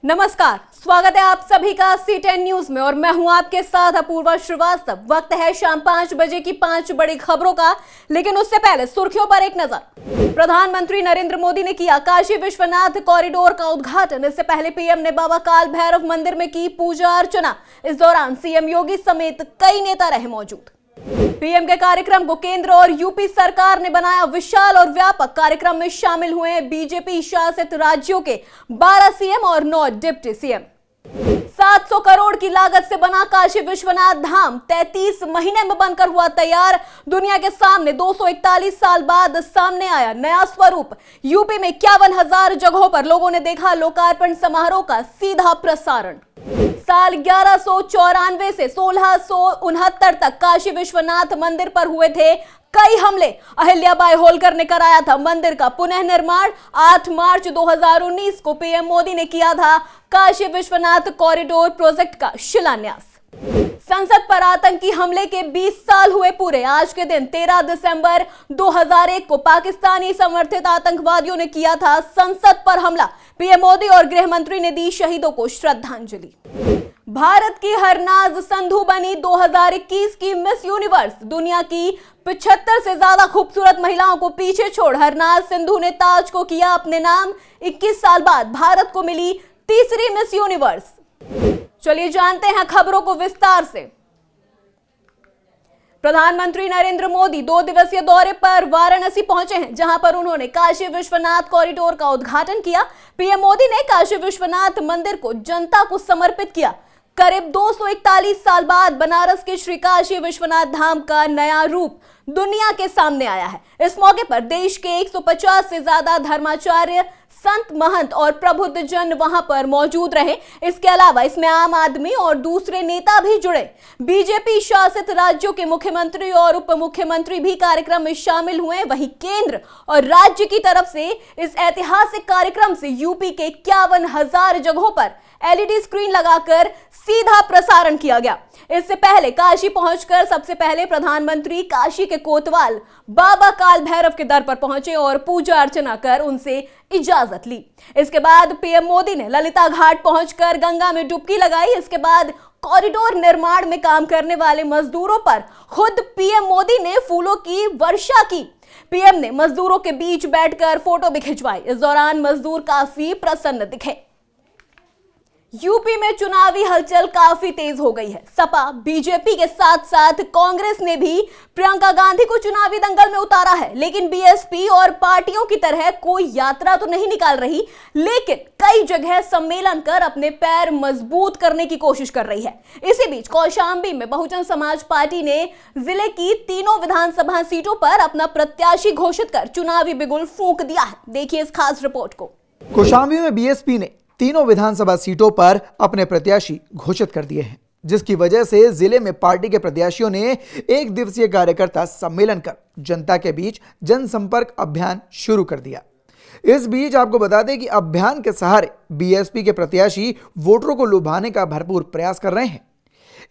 नमस्कार, स्वागत है आप सभी का C10 न्यूज में और मैं हूं आपके साथ अपूर्वा श्रीवास्तव। वक्त है शाम 5 बजे की 5 बड़ी खबरों का, लेकिन उससे पहले सुर्खियों पर एक नजर। प्रधानमंत्री नरेंद्र मोदी ने किया काशी विश्वनाथ कॉरिडोर का उद्घाटन। इससे पहले पीएम ने बाबा काल भैरव मंदिर में की पूजा अर्चना। इस दौरान सीएम योगी समेत कई नेता रहे मौजूद। पीएम के कार्यक्रम को केंद्र और यूपी सरकार ने बनाया विशाल और व्यापक। कार्यक्रम में शामिल हुए बीजेपी शासित राज्यों के 12 सीएम और 9 डिप्टी सीएम। 700 करोड़ की लागत से बना काशी विश्वनाथ धाम 33 महीने में बनकर हुआ तैयार। दुनिया के सामने 241 साल बाद सामने आया नया स्वरूप। यूपी में 51,000 जगहों पर लोगों ने देखा लोकार्पण समारोह का सीधा प्रसारण। साल 1194 से 1669 तक काशी विश्वनाथ मंदिर पर हुए थे कई हमले। अहिल्याबाई होलकर ने कराया था मंदिर का पुनः निर्माण। 8 मार्च 2019 को पीएम मोदी ने किया था काशी विश्वनाथ कॉरिडोर प्रोजेक्ट का शिलान्यास। संसद पर आतंकी हमले के 20 साल हुए पूरे। आज के दिन 13 दिसंबर 2001 को पाकिस्तानी समर्थित आतंकवादियों ने किया था संसद पर हमला। पीएम मोदी और गृह मंत्री ने दी शहीदों को श्रद्धांजलि। भारत की हरनाज संधू बनी 2021 की मिस यूनिवर्स। दुनिया की 75 से ज्यादा खूबसूरत महिलाओं को पीछे छोड़ हरनाज सिंधु ने ताज को किया अपने नाम। 21 साल बाद भारत को मिली तीसरी मिस यूनिवर्स। चलिए जानते हैं खबरों को विस्तार से। प्रधानमंत्री नरेंद्र मोदी 2 दिवसीय दौरे पर वाराणसी पहुंचे हैं, जहां पर उन्होंने काशी विश्वनाथ कॉरिडोर का उद्घाटन किया। पीएम मोदी ने काशी विश्वनाथ मंदिर को जनता को समर्पित किया। करीब 241 साल बाद बनारस के श्री काशी विश्वनाथ धाम का नया रूप दुनिया के सामने आया है। इस मौके पर देश के 150 से ज्यादा धर्माचार्य, संत, महंत और प्रबुद्ध जन वहां पर मौजूद रहे। इसके अलावा इसमें आम आदमी और दूसरे नेता भी जुड़े। बीजेपी शासित राज्यों के मुख्यमंत्री और उप मुख्यमंत्री भी कार्यक्रम में शामिल हुए। वहीं केंद्र और राज्य की तरफ से इस ऐतिहासिक कार्यक्रम से यूपी के 51,000 जगहों पर एलईडी स्क्रीन लगाकर सीधा प्रसारण किया गया। इससे पहले काशी पहुंचकर सबसे पहले प्रधानमंत्री काशी के कोतवाल बाबा काल भैरव के दर पर पहुंचे और पूजा अर्चना कर उनसे इजाजत ली। इसके बाद पीएम मोदी ने ललिता घाट पहुंचकर गंगा में डुबकी लगाई। इसके बाद कॉरिडोर निर्माण में काम करने वाले मजदूरों पर खुद पीएम मोदी ने फूलों की वर्षा की। पीएम ने मजदूरों के बीच बैठकर फोटो भी खिंचवाई। इस दौरान मजदूर काफी प्रसन्न दिखे। यूपी में चुनावी हलचल काफी तेज हो गई है। सपा, बीजेपी के साथ साथ कांग्रेस ने भी प्रियंका गांधी को चुनावी दंगल में उतारा है। लेकिन बीएसपी और पार्टियों की तरह कोई यात्रा तो नहीं निकाल रही, लेकिन कई जगह सम्मेलन कर अपने पैर मजबूत करने की कोशिश कर रही है। इसी बीच कौशाम्बी में बहुजन समाज पार्टी ने जिले की तीनों विधानसभा सीटों पर अपना प्रत्याशी घोषित कर चुनावी बिगुल फूंक दिया है। देखिए इस खास रिपोर्ट को। कौशाम्बी में बीएसपी ने तीनों विधानसभा सीटों पर अपने प्रत्याशी घोषित कर दिए हैं, जिसकी वजह से जिले में पार्टी के प्रत्याशियों ने एक दिवसीय कार्यकर्ता सम्मेलन कर जनता के बीच जनसंपर्क अभियान शुरू कर दिया। इस बीच आपको बता दें कि अभियान के सहारे बीएसपी के प्रत्याशी वोटरों को लुभाने का भरपूर प्रयास कर रहे हैं।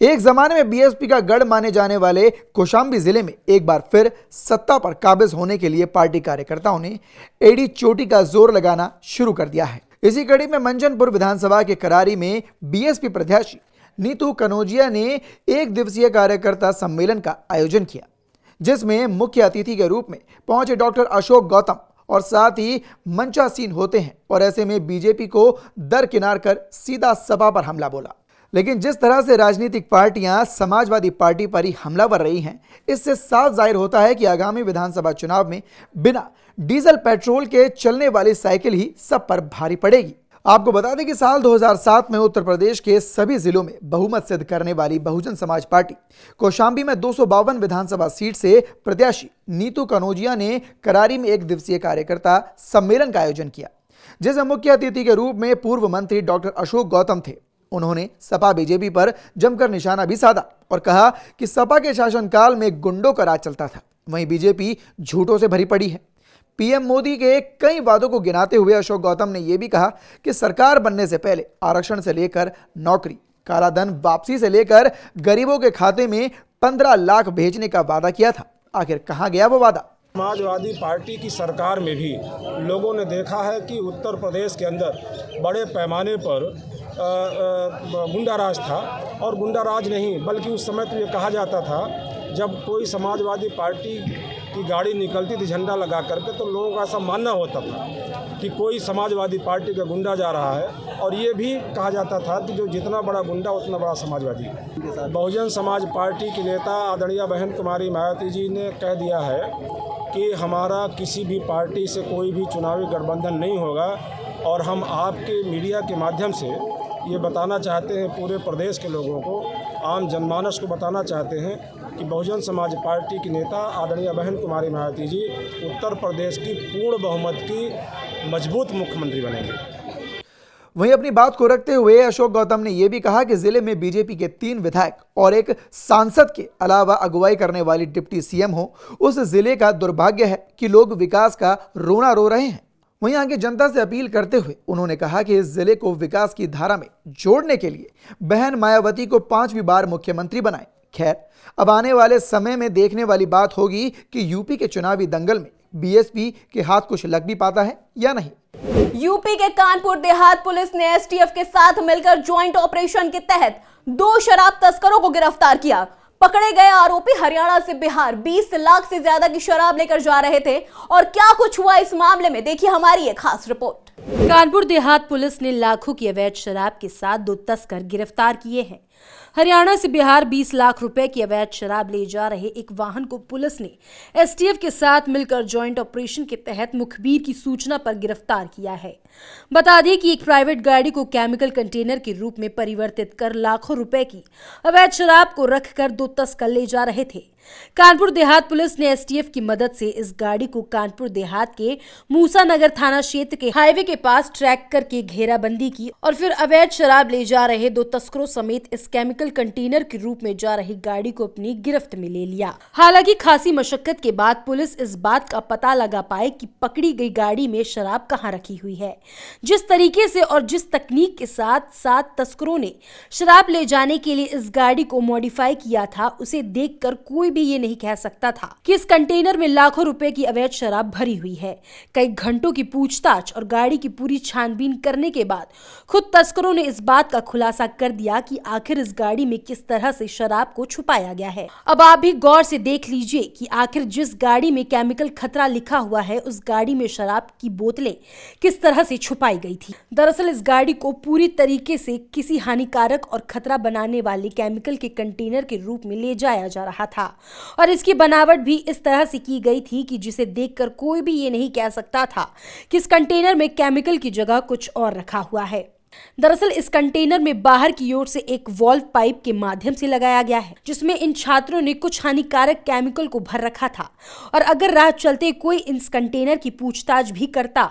एक जमाने में बीएसपी का गढ़ माने जाने वाले कौशाम्बी जिले में एक बार फिर सत्ता पर काबिज होने के लिए पार्टी कार्यकर्ताओं ने एड़ी चोटी का जोर लगाना शुरू कर दिया है। इसी कड़ी में मंजनपुर विधानसभा के करारी में बीएसपी प्रत्याशी नीतू कनौजिया ने एक दिवसीय कार्यकर्ता सम्मेलन का आयोजन किया, जिसमें मुख्य अतिथि के रूप में पहुंचे डॉक्टर अशोक गौतम और साथ ही मंचासीन होते हैं और ऐसे में बीजेपी को दरकिनार कर सीधा सपा पर हमला बोला। लेकिन जिस तरह से राजनीतिक पार्टियां समाजवादी पार्टी पर ही हमलावर रही हैं, इससे साफ जाहिर होता है कि आगामी विधानसभा चुनाव में बिना डीजल पेट्रोल के चलने वाली साइकिल ही सब पर भारी पड़ेगी। आपको बता दें कि साल 2007 में उत्तर प्रदेश के सभी जिलों में बहुमत सिद्ध करने वाली बहुजन समाज पार्टी कौशाम्बी में 252 विधानसभा सीट से प्रत्याशी नीतू कनौजिया ने करारी में एक दिवसीय कार्यकर्ता सम्मेलन का आयोजन किया, जिसमें मुख्य अतिथि के रूप में पूर्व मंत्री डॉक्टर अशोक गौतम थे। उन्होंने सपा बीजेपी पर जमकर निशाना भी साधा और कहा कि सपा के शासनकाल में गुंडों का राज चलता था, वहीं बीजेपी झूठों से भरी पड़ी है। पीएम मोदी के कई वादों को गिनाते हुए अशोक गौतम ने यह भी कहा कि सरकार बनने से पहले आरक्षण से लेकर नौकरी, काला धन वापसी से लेकर गरीबों के खाते में 15 लाख भेजने का वादा किया था। आखिर कहां गया वो वादा? समाजवादी पार्टी की सरकार में भी लोगों ने देखा है कि उत्तर प्रदेश के अंदर बड़े पैमाने पर गुंडाराज था, और गुंडाराज नहीं बल्कि उस समय तो ये कहा जाता था जब कोई समाजवादी पार्टी की गाड़ी निकलती थी झंडा लगा करके, तो लोगों का ऐसा मानना होता था कि कोई समाजवादी पार्टी का गुंडा जा रहा है, और ये भी कहा जाता था कि जो जितना बड़ा गुंडा उतना बड़ा समाजवादी। बहुजन समाज पार्टी की नेता आदरणीय बहन कुमारी मायावती जी ने कह दिया है कि हमारा किसी भी पार्टी से कोई भी चुनावी गठबंधन नहीं होगा, और हम आपके मीडिया के माध्यम से ये बताना चाहते हैं, पूरे प्रदेश के लोगों को, आम जनमानस को बताना चाहते हैं कि बहुजन समाज पार्टी की नेता आदरणीय बहन कुमारी मायावती जी उत्तर प्रदेश की पूर्ण बहुमत की मजबूत मुख्यमंत्री बनेंगे। वहीं अपनी बात को रखते हुए अशोक गौतम ने यह भी कहा कि जिले में बीजेपी के 3 विधायक और एक सांसद के अलावा अगुवाई करने वाली डिप्टी सीएम हो, उस जिले का दुर्भाग्य है कि लोग विकास का रोना रो रहे हैं। वहीं आगे जनता से अपील करते हुए उन्होंने कहा कि इस जिले को विकास की धारा में जोड़ने के लिए बहन मायावती को 5वीं बार मुख्यमंत्री बनाएं। खैर, अब आने वाले समय में देखने वाली बात होगी कि यूपी के चुनावी दंगल में बीएसपी के हाथ कुछ लग भी पाता है या नहीं। यूपी के कानपुर देहात पुलिस ने एसटीएफ के साथ मिलकर ज्वाइंट ऑपरेशन के तहत 2 शराब तस्करों को गिरफ्तार किया। पकड़े गए आरोपी हरियाणा से बिहार 20 लाख से ज्यादा की शराब लेकर जा रहे थे। और क्या कुछ हुआ इस मामले में, देखिए हमारी एक खास रिपोर्ट। कानपुर देहात पुलिस ने लाखों की अवैध शराब के साथ 2 तस्कर गिरफ्तार किए हैं। हरियाणा से बिहार 20 लाख रुपए की अवैध शराब ले जा रहे एक वाहन को पुलिस ने एसटीएफ के साथ मिलकर जॉइंट ऑपरेशन के तहत मुखबिर की सूचना पर गिरफ्तार किया है। बता दें कि एक प्राइवेट गाड़ी को केमिकल कंटेनर के रूप में परिवर्तित कर लाखों रुपए की अवैध शराब को रखकर 2 तस्कर ले जा रहे थे। कानपुर देहात पुलिस ने एसटीएफ की मदद से इस गाड़ी को कानपुर देहात के मूसा नगर थाना क्षेत्र के हाईवे के पास ट्रैक करके घेराबंदी की और फिर अवैध शराब ले जा रहे 2 तस्करों समेत इस केमिकल कंटेनर के रूप में जा रही गाड़ी को अपनी गिरफ्त में ले लिया। हालांकि खासी मशक्कत के बाद पुलिस इस बात का पता लगा पाए कि पकड़ी गई गाड़ी में शराब कहां रखी हुई है। जिस तरीके से और जिस तकनीक के साथ 7 तस्करों ने शराब ले जाने के लिए इस गाड़ी को मॉडिफाई किया था, उसे देखकर कोई भी ये नहीं कह सकता था कि इस कंटेनर में लाखों रुपए की अवैध शराब भरी हुई है। कई घंटों की पूछताछ और गाड़ी की पूरी छानबीन करने के बाद खुद तस्करों ने इस बात का खुलासा कर दिया कि आखिर इस गाड़ी में किस तरह से शराब को छुपाया गया है। अब आप भी गौर से देख लीजिए कि आखिर जिस गाड़ी में केमिकल खतरा लिखा हुआ है, उस गाड़ी में शराब की बोतलें किस तरह से छुपाई गई थी। दरअसल इस गाड़ी को पूरी तरीके से किसी हानिकारक और खतरा बनाने वाले केमिकल के कंटेनर के रूप में ले जाया जा रहा था और इसकी बनावट भी इस तरह से की गई थी कि जिसे देखकर कोई भी ये नहीं कह सकता था कि इस कंटेनर में केमिकल की जगह कुछ और रखा हुआ है। दरअसल इस कंटेनर में बाहर की ओर से एक वॉल्व पाइप के माध्यम से लगाया गया है, जिसमें इन छात्रों ने कुछ हानिकारक केमिकल को भर रखा था और अगर राह चलते कोई इस कंटेनर की पूछताछ भी करता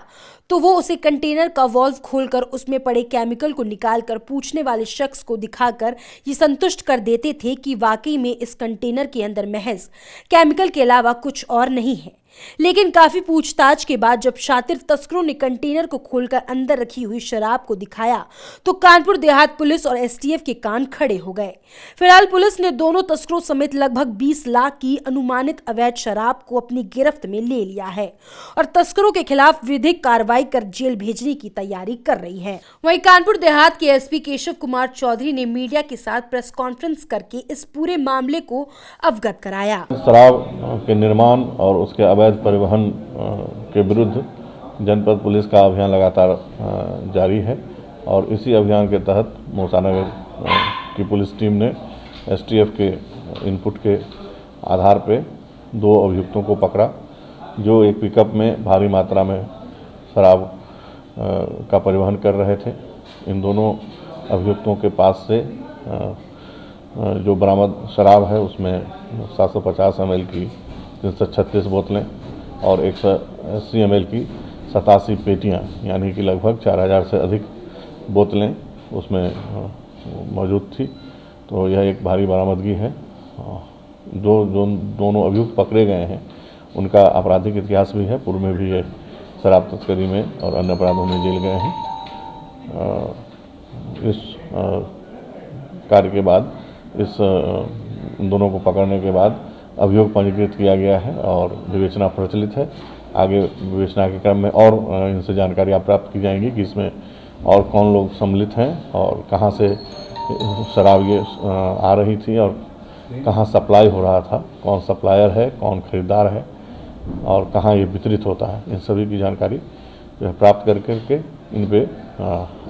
तो वो उसे कंटेनर का वॉल्व खोलकर उसमें पड़े केमिकल को निकालकर पूछने वाले शख्स को दिखाकर ये संतुष्ट कर देते थे कि वाकई में इस कंटेनर के अंदर महज केमिकल के अलावा कुछ और नहीं है। लेकिन काफी पूछताछ के बाद जब शातिर तस्करों ने कंटेनर को खोलकर अंदर रखी हुई शराब को दिखाया तो कानपुर देहात पुलिस और एसटीएफ के कान खड़े हो गए। फिलहाल पुलिस ने दोनों तस्करों समेत लगभग 20 लाख की अनुमानित अवैध शराब को अपनी गिरफ्त में ले लिया है और तस्करों के खिलाफ विधिक कार्रवाई कर जेल भेजने की तैयारी कर रही है। वहीं कानपुर देहात के एसपी केशव कुमार चौधरी ने मीडिया के साथ प्रेस कॉन्फ्रेंस करके इस पूरे मामले को अवगत कराया। शराब के निर्माण और उसके अवैध परिवहन के विरुद्ध जनपद पुलिस का अभियान लगातार जारी है और इसी अभियान के तहत मूसा नगर की पुलिस टीम ने एसटीएफ के इनपुट के आधार पे 2 अभियुक्तों को पकड़ा, जो एक पिकअप में भारी मात्रा में शराब का परिवहन कर रहे थे। इन दोनों अभियुक्तों के पास से जो बरामद शराब है उसमें 750 ml की 336 बोतलें और 180 ml की 87 पेटियाँ यानी कि लगभग 4000 से अधिक बोतलें उसमें मौजूद थी। तो यह एक भारी बरामदगी है। जो दोनों अभियुक्त पकड़े गए हैं उनका आपराधिक इतिहास भी है, पूर्व में भी ये शराब तस्करी में और अन्य अपराधों में जेल गए हैं। इस कार्य के बाद दोनों को पकड़ने के बाद अभियोग पंजीकृत किया गया है और विवेचना प्रचलित है। आगे विवेचना के क्रम में और इनसे जानकारियाँ प्राप्त की जाएंगी कि इसमें और कौन लोग सम्मिलित हैं और कहाँ से शराब ये आ रही थी और कहाँ सप्लाई हो रहा था, कौन सप्लायर है, कौन खरीदार है और कहाँ ये वितरित होता है। इन सभी की जानकारी प्राप्त करके इन पे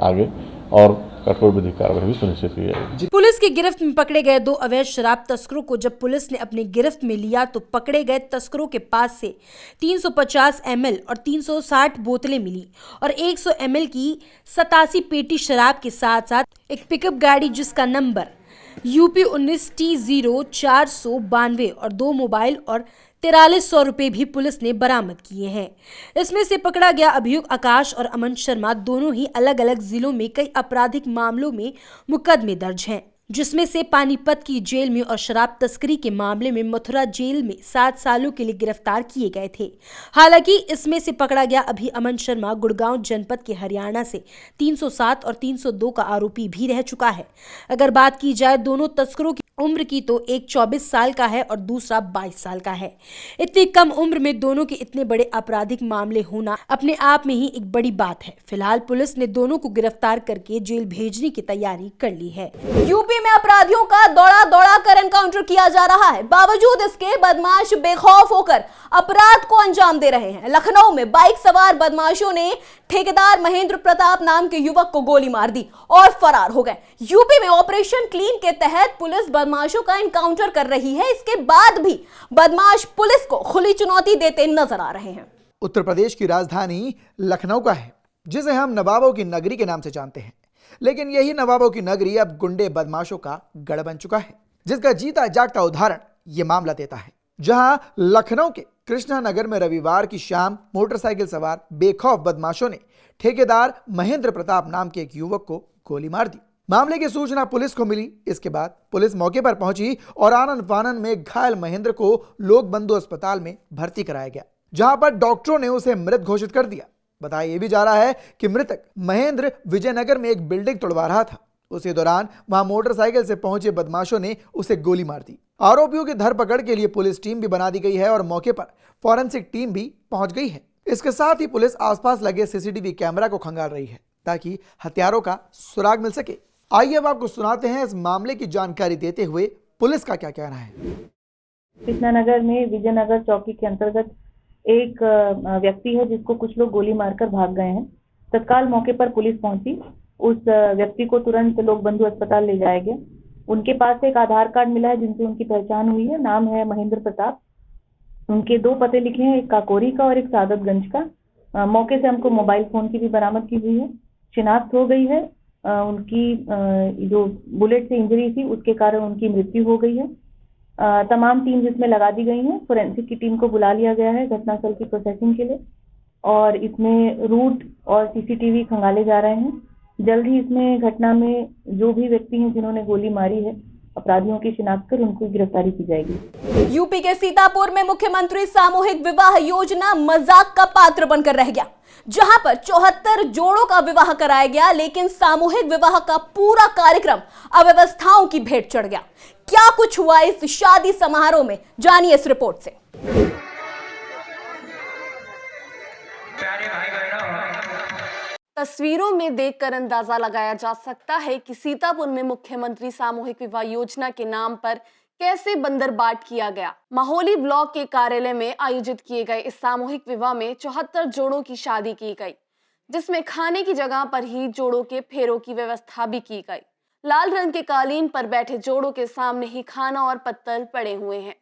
आगे और कठोर विधिक कार्रवाई भी सुनिश्चित की जाएगी। पुलिस की गिरफ्त में पकड़े गए 2 अवैध शराब तस्करों को जब पुलिस ने अपनी गिरफ्त में लिया तो पकड़े गए तस्करों के पास से 350 ml और 360 बोतलें मिली और 100 ml की 87 पेटी शराब के साथ साथ एक पिकअप गाड़ी जिसका नंबर UP 19 T0492 और 2 मोबाइल और 4300 रुपए भी पुलिस ने बरामद किए हैं। इसमें से पकड़ा गया अभियुक्त आकाश और अमन शर्मा दोनों ही अलग अलग जिलों में कई आपराधिक मामलों में मुकदमे दर्ज हैं, जिसमें से पानीपत की जेल में और शराब तस्करी के मामले में मथुरा जेल में 7 सालों के लिए गिरफ्तार किए गए थे। हालांकि इसमें से पकड़ा गया अभी अमन शर्मा गुड़गांव जनपद के हरियाणा से 307 और 302 का आरोपी भी रह चुका है। अगर बात की जाए दोनों तस्करों की उम्र की तो एक 24 साल का है और दूसरा 22 साल का है। इतनी कम उम्र में दोनों के इतने बड़े आपराधिक मामले होना अपने आप में ही एक बड़ी बात है। फिलहाल पुलिस ने दोनों को गिरफ्तार करके जेल भेजने की तैयारी कर ली है। यूपी में अपराधियों का दौड़ा दौड़ा कर एनकाउंटर किया जा रहा है। बावजूद इसके बदमाश बेखौफ होकर अपराध को अंजाम दे रहे हैं। लखनऊ में बाइक सवार बदमाशों ने ठेकेदार महेंद्र प्रताप नाम के युवक को गोली मार दी और फरार हो गए। यूपी में ऑपरेशन क्लीन के तहत पुलिस बदमाशों का एनकाउंटर कर रही है। इसके बाद भी बदमाश पुलिस को खुली चुनौती देते नजर आ रहे हैं। उत्तर प्रदेश की राजधानी लखनऊ का है, जिसे हम नवाबों की नगरी के नाम से जानते हैं। लेकिन यही नवाबों की नगरी अब गुंडे बदमाशों का गढ़ बन चुका है, जिसका जीता जागता उदाहरण ये मामला देता है, जहां लखनऊ के कृष्णा नगर में रविवार की शाम मोटरसाइकिल सवार बेखौफ बदमाशों ने ठेकेदार महेंद्र प्रताप नाम के एक युवक को गोली मार दी। मामले की सूचना पुलिस को मिली। इसके बाद पुलिस मौके पर पहुंची और आनन फानन में घायल महेंद्र को लोक बंधु अस्पताल में भर्ती कराया गया, जहां पर डॉक्टरों ने उसे मृत घोषित कर दिया। बताया यह भी जा रहा है कि मृतक महेंद्र विजयनगर में एक बिल्डिंग तोड़वा रहा था। उसी दौरान वहां मोटरसाइकिल से पहुंचे बदमाशों ने उसे गोली मार दी। आरोपियों की धरपकड़ के लिए पुलिस टीम भी बना दी गई है और मौके पर फॉरेंसिक टीम भी पहुंच गई है। इसके साथ ही पुलिस आसपास लगे सीसीटीवी कैमरा को खंगाल रही है ताकि हत्यारों का सुराग मिल सके। आइए अब आपको सुनाते हैं इस मामले की जानकारी देते हुए पुलिस का क्या कहना है। कृष्णानगर में विजयनगर चौकी के अंतर्गत एक व्यक्ति है जिसको कुछ लोग गोली मारकर भाग गए हैं। तत्काल मौके पर पुलिस पहुंची। उस व्यक्ति को तुरंत लोक बंधु अस्पताल ले जाया गया। उनके पास से एक आधार कार्ड मिला है जिनसे उनकी पहचान हुई है। नाम है महेंद्र प्रताप। उनके 2 पते लिखे हैं, एक काकोरी का और एक सादतगंज का। मौके से हमको मोबाइल फोन की भी बरामद की हुई है। शिनाख्त हो गई है। उनकी जो बुलेट से इंजरी थी उसके कारण उनकी मृत्यु हो गई है। तमाम टीम जिसमें लगा दी गई हैं। फोरेंसिक की टीम को बुला लिया गया है घटनास्थल की प्रोसेसिंग के लिए और इसमें रूट और सीसीटीवी खंगाले जा रहे हैं। जल्द ही इसमें घटना में जो भी व्यक्ति हैं जिन्होंने गोली मारी है अपराधियों की शिनाख्त कर उनको गिरफ्तारी की जाएगी। यूपी के सीतापुर में मुख्यमंत्री सामूहिक विवाह योजना मजाक का पात्र बनकर रह गया, जहां पर 74 जोड़ों का विवाह कराया गया, लेकिन सामूहिक विवाह का पूरा कार्यक्रम अव्यवस्थाओं की भेंट चढ़ गया। क्या कुछ हुआ इस शादी समारोह में, जानिए इस रिपोर्ट से। तस्वीरों में देखकर अंदाजा लगाया जा सकता है कि सीतापुर में मुख्यमंत्री सामूहिक विवाह योजना के नाम पर कैसे बंदरबाट किया गया। माहौली ब्लॉक के कार्यालय में आयोजित किए गए इस सामूहिक विवाह में 74 जोड़ों की शादी की गई, जिसमें खाने की जगह पर ही जोड़ों के फेरों की व्यवस्था भी की गई। लाल रंग के कालीन पर बैठे जोड़ों के सामने ही खाना और पत्तल पड़े हुए हैं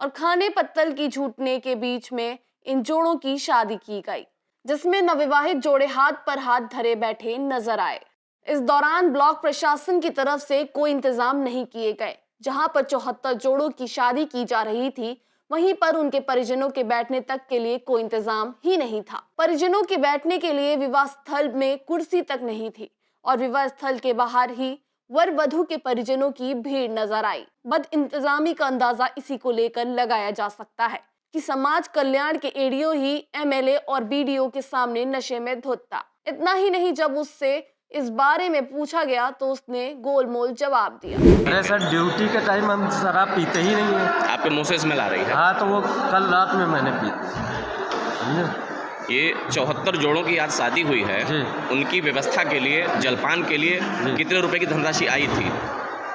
और खाने पत्तल की झूठने के बीच में इन जोड़ों की शादी की गई, जिसमें नवविवाहित जोड़े हाथ पर हाथ धरे बैठे नजर आए। इस दौरान ब्लॉक प्रशासन की तरफ से कोई इंतजाम नहीं किए गए। जहां पर 74 जोड़ों की शादी की जा रही थी, वहीं पर उनके परिजनों के बैठने तक के लिए कोई इंतजाम ही नहीं था। परिजनों के बैठने के लिए विवाह स्थल में कुर्सी तक नहीं थी और विवाह स्थल के बाहर ही वर वधू के परिजनों की भीड़ नजर आई। बद इंतजामी का अंदाजा इसी को लेकर लगाया जा सकता है कि समाज कल्याण के एडीओ ही एमएलए और बीडीओ के सामने नशे में धुत था। इतना ही नहीं, जब उससे इस बारे में पूछा गया तो उसने गोलमोल जवाब दिया। अरे सर, ड्यूटी के टाइम हम शराब पीते ही नहीं है। आपके मुंह से स्मेल आ रही है? हाँ, तो वो कल रात में मैंने पी थी। ये 74 जोड़ों की आज शादी हुई है जी। उनकी व्यवस्था के लिए, जलपान के लिए कितने रुपए की धनराशि आई थी?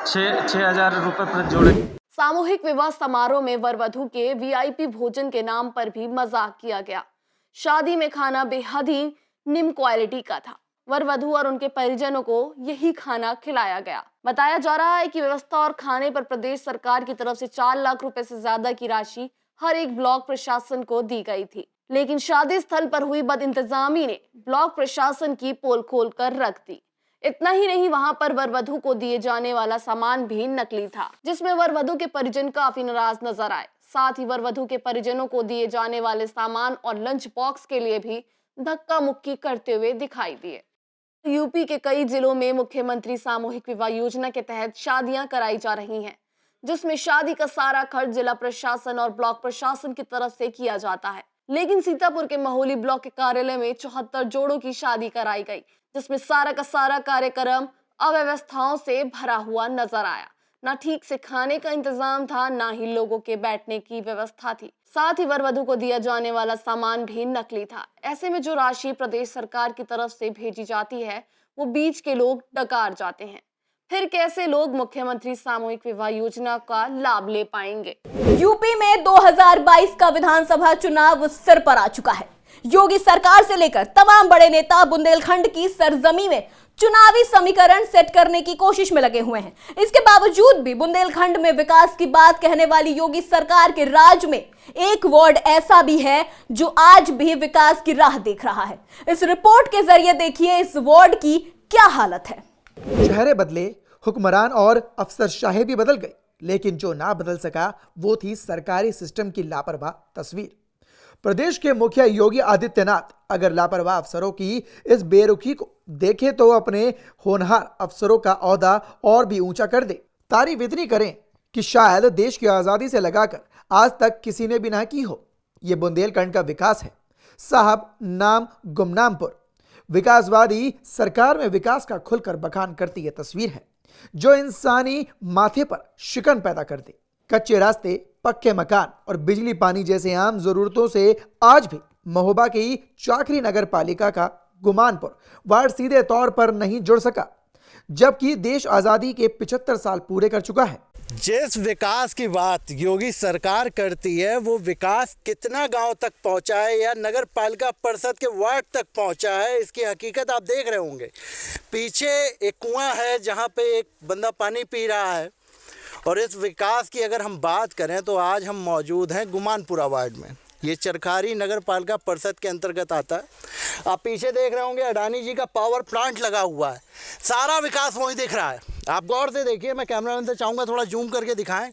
6,000 रुपये प्रति जोड़े। सामूहिक विवाह समारोह में वर वधू के वीआईपी भोजन के नाम पर भी मजाक किया गया। शादी में खाना बेहद ही निम्न क्वालिटी का था। वर वधू और उनके परिजनों को यही खाना खिलाया गया। बताया जा रहा है कि व्यवस्था और खाने पर प्रदेश सरकार की तरफ से 4 लाख रुपए से ज्यादा की राशि हर एक ब्लॉक प्रशासन को दी गई थी, लेकिन शादी स्थल पर हुई बदइंतजामी ने ब्लॉक प्रशासन की पोल खोल कर रख दी। इतना ही नहीं, वहां पर वर वधू को दिए जाने वाला सामान भी नकली था, जिसमें वर वधू के परिजन काफी नाराज नजर आए। साथ ही वर वधू के परिजनों को दिए जाने वाले सामान और लंच बॉक्स के लिए भी धक्का मुक्की करते हुए दिखाई दिए। यूपी के कई जिलों में मुख्यमंत्री सामूहिक विवाह योजना के तहत शादियां कराई जा रही हैं, जिसमें शादी का सारा खर्च जिला प्रशासन और ब्लॉक प्रशासन की तरफ से किया जाता है। लेकिन सीतापुर के महोली ब्लॉक के कार्यालय में 74 जोड़ों की शादी कराई गई, जिसमें सारा का सारा कार्यक्रम अव्यवस्थाओं से भरा हुआ नजर आया। न ठीक से खाने का इंतजाम था, ना ही लोगों के बैठने की व्यवस्था थी। साथ ही वर वधू को दिया जाने वाला सामान भी नकली था। ऐसे में जो राशि प्रदेश सरकार की तरफ से भेजी जाती है, वो बीच के लोग डकार जाते हैं। फिर कैसे लोग मुख्यमंत्री सामूहिक विवाह योजना का लाभ ले पाएंगे? यूपी में 2022 का विधानसभा चुनाव सिर पर आ चुका है। योगी सरकार से लेकर तमाम बड़े नेता बुंदेलखंड की सरजमी में चुनावी समीकरण सेट करने की कोशिश में लगे हुए हैं। इसके बावजूद भी बुंदेलखंड में विकास की बात कहने वाली योगी सरकार के राज में एक वार्ड ऐसा भी है जो आज भी विकास की राह देख रहा है। इस रिपोर्ट के जरिए देखिए इस वार्ड की क्या हालत है। चेहरे बदले, हुक्मरान और अफसरशाही भी बदल गई, लेकिन जो ना बदल सका वो थी सरकारी सिस्टम की लापरवाह तस्वीर। प्रदेश के मुखिया योगी आदित्यनाथ अगर लापरवाह अफसरों की इस बेरुखी को देखे तो अपने होनहार अफसरों का ओहदा और भी ऊंचा कर दे। तारीफ इतनी करें कि शायद देश की आजादी से लगाकर आज तक किसी ने भी ना की हो। यह बुंदेलखंड का विकास है साहब, नाम गुमनामपुर। विकासवादी सरकार में विकास का खुलकर बखान करती है तस्वीर है जो इंसानी माथे पर शिकन पैदा कर दे। कच्चे रास्ते, पक्के मकान और बिजली पानी जैसे आम जरूरतों से आज भी महोबा की चाकरी नगर पालिका का गुमानपुर वार्ड सीधे तौर पर नहीं जुड़ सका, जबकि देश आजादी के 75 साल पूरे कर चुका है। जिस विकास की बात योगी सरकार करती है वो विकास कितना गांव तक पहुंचा है या नगर पालिका परिषद के वार्ड तक पहुंचा है, इसकी हकीकत आप देख रहे होंगे। पीछे एक कुआं है जहां पे एक बंदा पानी पी रहा है। और इस विकास की अगर हम बात करें तो आज हम मौजूद हैं गुमानपुरा वार्ड में। ये चरखारी नगर पालिका परिषद के अंतर्गत आता है। आप पीछे देख रहे होंगे अडानी जी का पावर प्लांट लगा हुआ है। सारा विकास वहीं दिख रहा है। आप गौर से देखिए, मैं कैमरामैन से चाहूँगा थोड़ा जूम करके दिखाएं।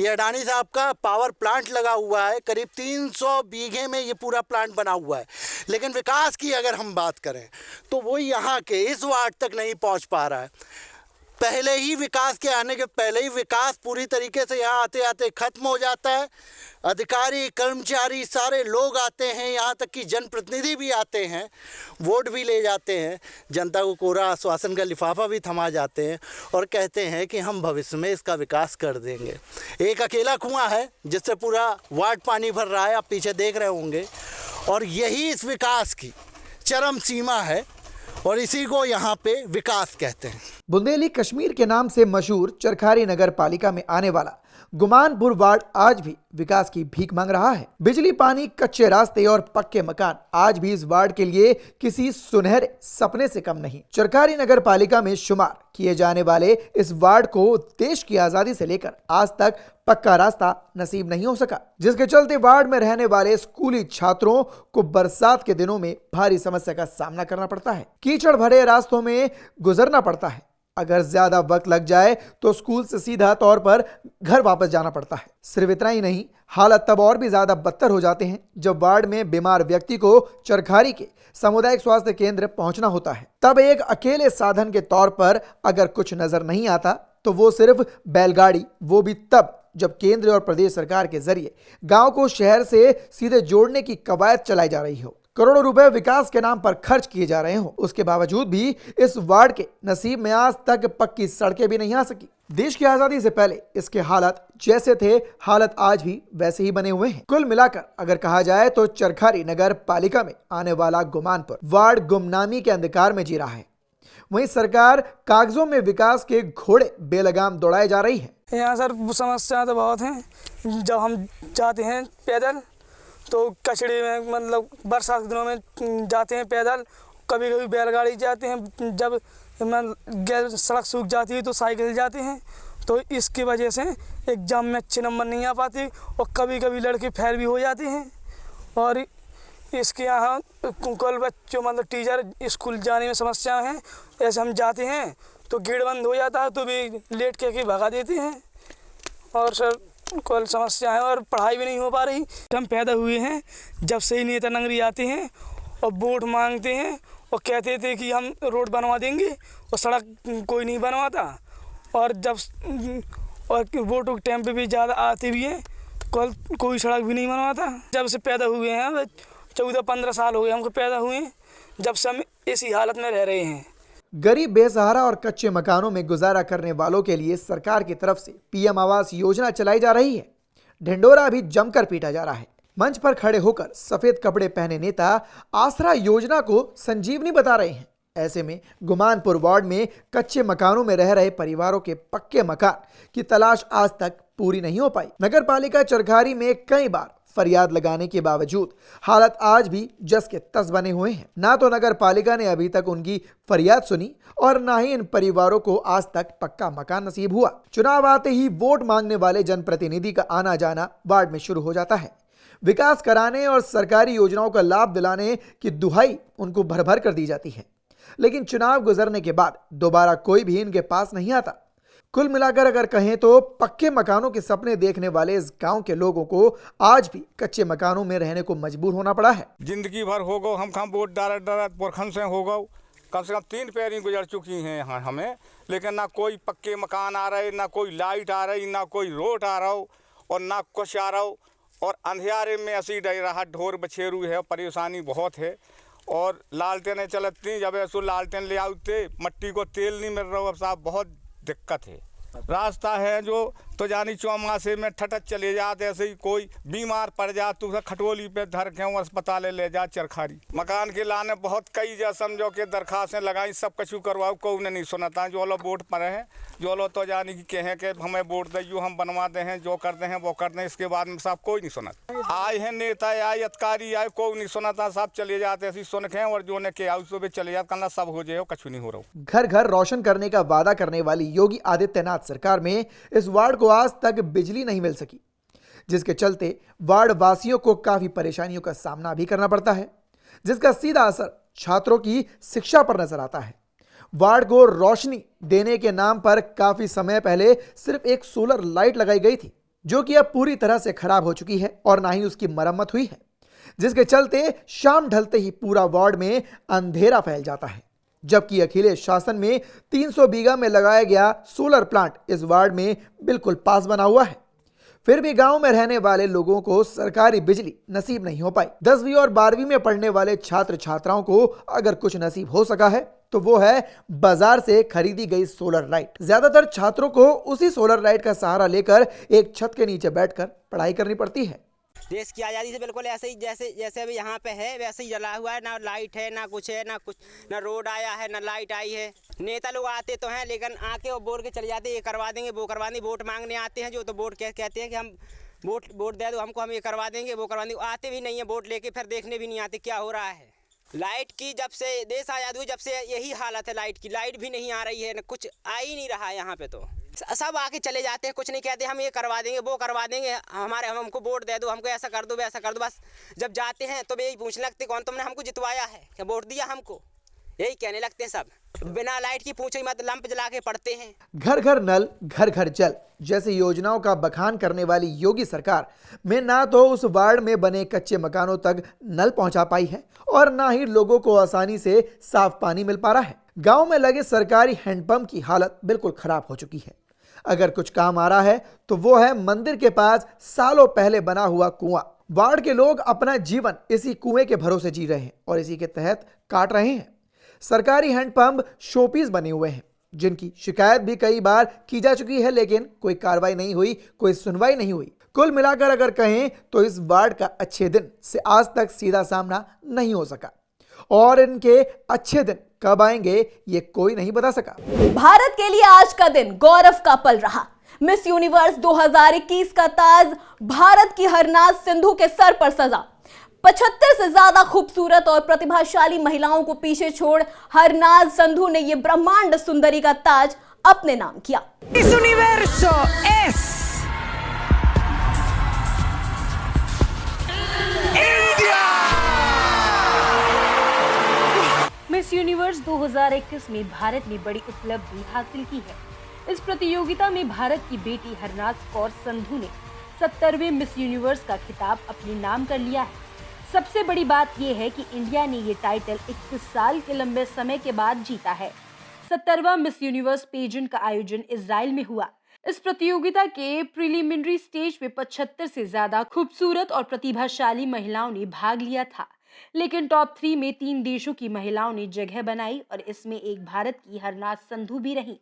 ये अडानी साहब का पावर प्लांट लगा हुआ है। करीब 300 बीघे में ये पूरा प्लांट बना हुआ है। लेकिन विकास की अगर हम बात करें तो वो यहाँ के इस वार्ड तक नहीं पहुँच पा रहा है। पहले ही विकास के आने के पहले ही विकास पूरी तरीके से यहाँ आते आते खत्म हो जाता है। अधिकारी, कर्मचारी, सारे लोग आते हैं, यहाँ तक कि जनप्रतिनिधि भी आते हैं, वोट भी ले जाते हैं, जनता को कोरा आश्वासन का लिफाफा भी थमा जाते हैं और कहते हैं कि हम भविष्य में इसका विकास कर देंगे। एक अकेला कुआं है जिससे पूरा वार्ड पानी भर रहा है, आप पीछे देख रहे होंगे। और यही इस विकास की चरम सीमा है और इसी को यहाँ पे विकास कहते हैं। बुंदेली कश्मीर के नाम से मशहूर चरखारी नगर पालिका में आने वाला गुमानपुर वार्ड आज भी विकास की भीख मांग रहा है। बिजली, पानी, कच्चे रास्ते और पक्के मकान आज भी इस वार्ड के लिए किसी सुनहरे सपने से कम नहीं। चरखारी नगर पालिका में शुमार किए जाने वाले इस वार्ड को देश की आजादी से लेकर आज तक पक्का रास्ता नसीब नहीं हो सका, जिसके चलते वार्ड में रहने वाले स्कूली छात्रों को बरसात के दिनों में भारी समस्या का सामना करना पड़ता है। कीचड़ भरे रास्तों में गुजरना पड़ता है। अगर ज्यादा वक्त लग जाए तो स्कूल से सीधा तौर पर घर वापस जाना पड़ता है। सिर्फ इतना ही नहीं, हालत तब और भी ज्यादा बदतर हो जाते हैं जब वार्ड में बीमार व्यक्ति को चरखारी के सामुदायिक स्वास्थ्य केंद्र पहुंचना होता है। तब एक अकेले साधन के तौर पर अगर कुछ नजर नहीं आता तो वो सिर्फ बैलगाड़ी, वो भी तब जब केंद्र और प्रदेश सरकार के जरिए गांव को शहर से सीधे जोड़ने की कवायद चलाई जा रही हो। करोड़ों रुपए विकास के नाम पर खर्च किए जा रहे हों, उसके बावजूद भी इस वार्ड के नसीब में आज तक पक्की सड़कें भी नहीं आ सकी। देश की आजादी से पहले इसके हालात जैसे थे, हालत आज भी वैसे ही बने हुए हैं। कुल मिलाकर अगर कहा जाए तो चरखारी नगर पालिका में आने वाला गुमानपुर वार्ड गुमनामी के अंधकार में जी रहा है। वहीं सरकार कागजों में विकास के घोड़े बेलगाम दौड़ाए जा रही है। यहाँ सर समस्या तो बहुत हैं। जब हम जाते हैं पैदल तो कचड़े में, मतलब बरसात के दिनों में जाते हैं पैदल, कभी कभी बैलगाड़ी जाते हैं, जब सड़क सूख जाती है तो साइकिल जाते हैं। तो इसकी वजह से एग्जाम में अच्छे नंबर नहीं आ पाते और कभी कभी लड़के फेल भी हो जाते हैं। और इसके यहाँ कुल बच्चों, मतलब टीचर स्कूल जाने में समस्या है। ऐसे हम जाते हैं तो गेट बंद हो जाता है तो भी लेट के भगा देते हैं। और सर कुल समस्या है और पढ़ाई भी नहीं हो पा रही। हम पैदा हुए हैं जब से ही नेता नगरी आते हैं और वोट मांगते हैं और कहते थे कि हम रोड बनवा देंगे और सड़क कोई नहीं बनवाता। और जब वोट के टाइम पे भी ज़्यादा आते भी हैं, कोई सड़क भी नहीं बनवाता। जब से पैदा हुए हैं 14-15 साल हो गए हमको पैदा हुए, जब से हम इसी हालत में रह रहे हैं। गरीब, बेसहारा और कच्चे मकानों में गुजारा करने वालों के लिए सरकार की तरफ से पीएम आवास योजना चलाई जा रही है। ढिंडोरा भी जमकर पीटा जा रहा है। मंच पर खड़े होकर सफेद कपड़े पहने नेता आसरा योजना को संजीवनी बता रहे हैं। ऐसे में गुमानपुर वार्ड में कच्चे मकानों में रह रहे परिवारों के पक्के मकान की तलाश आज तक पूरी नहीं हो पाई। नगर पालिका चरखारी में कई बार फरियाद लगाने के बावजूद हालत आज भी जस के तस बने हुए हैं। ना तो नगर पालिका ने अभी तक उनकी फरियाद सुनी और ना ही इन परिवारों को आज तक पक्का मकान नसीब हुआ। चुनाव आते ही वोट मांगने वाले जनप्रतिनिधि का आना जाना वार्ड में शुरू हो जाता है। विकास कराने और सरकारी योजनाओं का लाभ दिलाने की दुहाई उनको भर भर कर दी जाती है, लेकिन चुनाव गुजरने के बाद दोबारा कोई भी इनके पास नहीं आता। कुल मिलाकर अगर कहें तो पक्के मकानों के सपने देखने वाले इस गांव के लोगों को आज भी कच्चे मकानों में रहने को मजबूर होना पड़ा है। जिंदगी भर हो गो हम वोट डालत पुरखन से हो गो, कम से कम 3 पैरी गुजर चुकी हैं यहाँ हमें, लेकिन ना कोई पक्के मकान आ रहे, ना कोई लाइट आ रही, ना कोई रोड आ रहा हो और ना कुछ आ रहा हो। और अंधेरे में ऐसी डर रहा, ढोर बछेरू है, परेशानी बहुत है। और लालटेनें चलती, जब ऐसो लालटेन ले आते मट्टी को तेल नहीं मिल रहा। अब साहब बहुत दिक्कत है। रास्ता है जो तो जानी चौमासे में ठटक चले जाते, ऐसे ही कोई बीमार पड़ जा तो खटोली पे धर के अस्पताल ले जा चरखारी। मकान के लाने बहुत कई जा समझो के दरखास्तें लगाई, सब कछु करवाओ, कोई नहीं सुनता। जो लोग वोट पर हैं, जो लोग तो जानी कि कहें कि हमें वोट दियो, हम बनवाते हैं, जो करते हैं वो करते हैं। इसके बाद में सब कोई नहीं सुनता। आए हैं नेता आए, अधिकारी आए, कोई नहीं सुनता, सब चले जाते ऐसे सुन के। और जो ने के हाउस पे चले जाते, करना सब हो जाए, कछु नहीं हो रहा। घर घर रोशन करने का वादा करने वाली योगी आदित्यनाथ सरकार में इस वार्ड को आज तक बिजली नहीं मिल सकी, जिसके चलते वार्ड वासियों को काफी परेशानियों का सामना भी करना पड़ता है, जिसका सीधा असर छात्रों की शिक्षा पर नजर आता है। वार्ड को रोशनी देने के नाम पर काफी समय पहले सिर्फ एक सोलर लाइट लगाई गई थी, जो कि अब पूरी तरह से खराब हो चुकी है और ना ही उसकी मरम्मत हुई है, जिसके चलते शाम ढलते ही पूरा वार्ड में अंधेरा फैल जाता है। जबकि अखिलेश शासन में 300 बीघा में लगाया गया सोलर प्लांट इस वार्ड में बिल्कुल पास बना हुआ है, फिर भी गांव में रहने वाले लोगों को सरकारी बिजली नसीब नहीं हो पाई। 10वीं और 12वीं में पढ़ने वाले छात्र छात्राओं को अगर कुछ नसीब हो सका है तो वो है बाजार से खरीदी गई सोलर लाइट। ज्यादातर छात्रों को उसी सोलर लाइट का सहारा लेकर एक छत के नीचे बैठकर पढ़ाई करनी पड़ती है। देश की आज़ादी से बिल्कुल ऐसे ही जैसे अभी यहाँ पे है वैसे ही जला हुआ है। ना लाइट है, ना कुछ है, ना कुछ, ना रोड आया है, ना लाइट आई है। नेता लोग आते तो हैं, लेकिन आके और बोल के चले जाते, ये करवा देंगे, वो करवा देंगे। वोट मांगने आते हैं जो, तो वोट कहते हैं कि हम वोट दे दो हमको, हम ये करवा देंगे, वो करवा देंगे। आते भी नहीं है वोट लेके, फिर देखने भी नहीं आते क्या हो रहा है। लाइट की जब से देश आज़ाद हुई, जब से यही हालत है। लाइट की, लाइट भी नहीं आ रही है, कुछ आ ही नहीं रहा है यहाँ पे। तो सब आके चले जाते हैं, कुछ नहीं कहते, हम ये करवा देंगे, वो करवा देंगे, हमको वोट दे दो, हमको ऐसा कर दो, वैसा कर दो। बस जब जाते हैं तो यही पूछने लगते, कौन तुमने हमको जितवाया है, क्या वोट दिया हमको, यही कहने लगते हैं सब। बिना लाइट की पूछो ही मत, लंप जला के पड़ते हैं। घर घर नल, घर घर जल जैसी योजनाओं का बखान करने वाली योगी सरकार में ना तो उस वार्ड में बने कच्चे मकानों तक नल पहुंचा पाई है और ना ही लोगों को आसानी से साफ पानी मिल पा रहा है। गांव में लगे सरकारी हैंडपंप की हालत बिल्कुल खराब हो चुकी है। अगर कुछ काम आ रहा है तो वो है मंदिर के पास सालों पहले बना हुआ कुआं वार्ड के लोग अपना जीवन इसी कुएं के भरोसे जी रहे हैं और इसी के तहत काट रहे हैं। सरकारी हैंडपंप शोपीस बने हुए हैं जिनकी शिकायत भी कई बार की जा चुकी है, लेकिन कोई कार्रवाई नहीं हुई, कोई सुनवाई नहीं हुई। कुल मिलाकर अगर कहें तो इस वार्ड का अच्छे दिन से आज तक सीधा सामना नहीं हो सका और इनके अच्छे दिन कब आएंगे ये कोई नहीं बता सका। भारत के लिए आज का दिन गौरव का पल रहा। मिस यूनिवर्स 2021 का ताज भारत की हरनाज सिंधु के सर पर सजा। 75 से ज्यादा खूबसूरत और प्रतिभाशाली महिलाओं को पीछे छोड़ हरनाज सिंधु ने यह ब्रह्मांड सुंदरी का ताज अपने नाम किया। Miss universe S miss universe 2021 में भारत ने बड़ी उपलब्धि हासिल की है। इस प्रतियोगिता में भारत की बेटी हरनाज कौर संधू ने 70वें मिस यूनिवर्स का खिताब अपने नाम कर लिया है। सबसे बड़ी बात यह है कि इंडिया ने ये टाइटल 21 साल के लंबे समय के बाद जीता है। 70वां मिस यूनिवर्स पेजेंट का आयोजन इजराइल में हुआ। इस प्रतियोगिता के प्रीलिमिनरी स्टेज पे 75 से ज्यादा खूबसूरत और प्रतिभाशाली महिलाओं ने भाग लिया था, लेकिन टॉप 3 में 3 देशों की महिलाओं ने जगह बनाई और इसमें एक भारत की हरनाज संधू भी रही।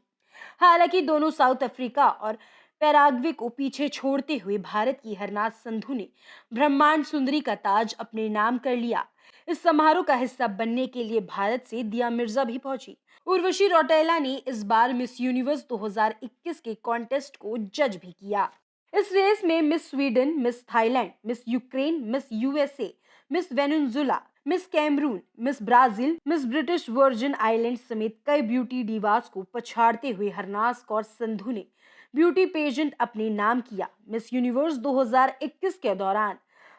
हालांकि दोनों साउथ अफ्रीका और पैराग्वे को पीछे छोड़ते हुए भारत की हरनाज संधू ने ब्रह्मांड सुंदरी का ताज अपने नाम कर लिया। इस समारोह का हिस्सा बनने के लिए भारत से दिया मिर्जा भी पहुंची। उर्वशी रौटेला ने इस बार मिस यूनिवर्स 2021 के कॉन्टेस्ट को जज भी किया। इस रेस में Miss Sweden, Miss Thailand, Miss Ukraine, Miss USA, Miss Venezuela, Miss Cameroon, Miss Brazil, Miss British Virgin Island समेत कई ब्यूटी डिवास को पछाड़ते हुए हरनाज कौर संधू ने ब्यूटी पेजेंट अपने नाम किया। मिस यूनिवर्स 2021 के दौरान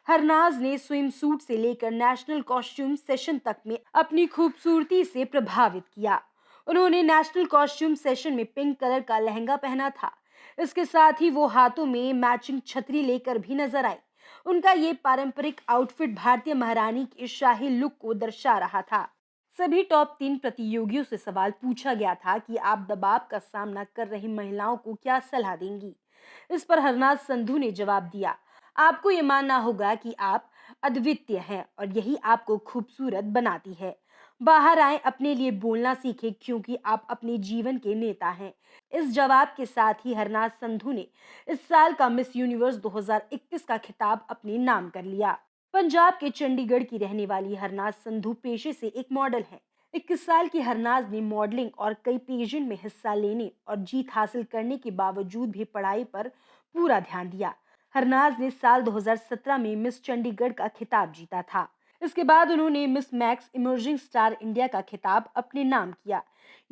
हरनाज ने स्विम सूट से लेकर नेशनल कॉस्ट्यूम सेशन तक में अपनी खूबसूरती से प्रभावित किया। उन्होंने नेशनल कॉस्ट्यूम सेशन में पिंक कलर का लहंगा पहना था। इसके साथ ही वो हाथों में मैचिंग छतरी लेकर भी नजर आई। उनका ये पारंपरिक आउटफिट भारतीय महारानी के शाही लुक को दर्शा रहा था। सभी टॉप 3 प्रतियोगियों से सवाल पूछा गया था कि आप दबाव का सामना कर रही महिलाओं को क्या सलाह देंगी। इस पर हरनाज संधू ने जवाब दिया, आपको ये मानना होगा कि आप अद्वितीय हैं और यही आपको खूबसूरत बनाती है। बाहर आए, अपने लिए बोलना सीखें क्योंकि आप अपने जीवन के नेता हैं। इस जवाब के साथ ही हरनाज संधू ने इस साल का मिस यूनिवर्स 2021 का खिताब अपने नाम कर लिया। पंजाब के चंडीगढ़ की रहने वाली हरनाज संधू पेशे से एक मॉडल है। 21 साल की हरनाज ने मॉडलिंग और कई पेजेंट में हिस्सा लेने और जीत हासिल करने के बावजूद भी पढ़ाई पर पूरा ध्यान दिया। हरनाज ने साल 2017 में मिस चंडीगढ़ का खिताब जीता था। इसके बाद उन्होंने miss max emerging star India का खिताब अपने नाम किया।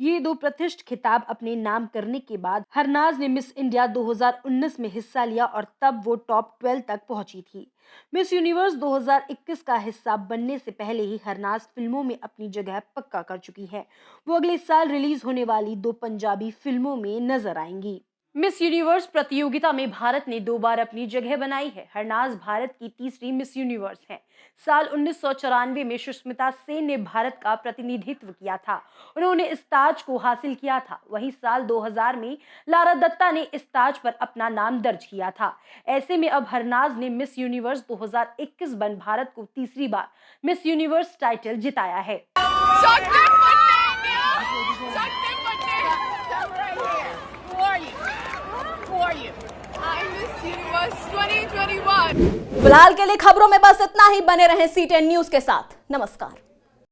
ये 2 प्रतिष्ठित खिताब अपने नाम करने के बाद हरनाज ने मिस इंडिया 2019 में हिस्सा लिया और तब वो टॉप 12 तक पहुंची थी। मिस यूनिवर्स 2021 का हिस्सा बनने से पहले ही हरनाज फिल्मों में अपनी जगह पक्का कर चुकी है। वो अगले साल रिलीज होने वाली 2 पंजाबी फिल्मों में नजर आएंगी। मिस यूनिवर्स प्रतियोगिता में भारत ने 2 बार अपनी जगह बनाई है। हरनाज भारत की तीसरी मिस यूनिवर्स हैं। साल 1994 में सुष्मिता सेन ने भारत का प्रतिनिधित्व किया था। उन्होंने इस ताज को हासिल किया था। वहीं साल 2000 में लारा दत्ता ने इस ताज पर अपना नाम दर्ज किया था। ऐसे में अब हरनाज ने मिस यूनिवर्स 2021 बन भारत को तीसरी बार मिस यूनिवर्स टाइटल जिताया है। फिलहाल के लिए खबरों में बस इतना ही। बने रहें C10 न्यूज के साथ। नमस्कार।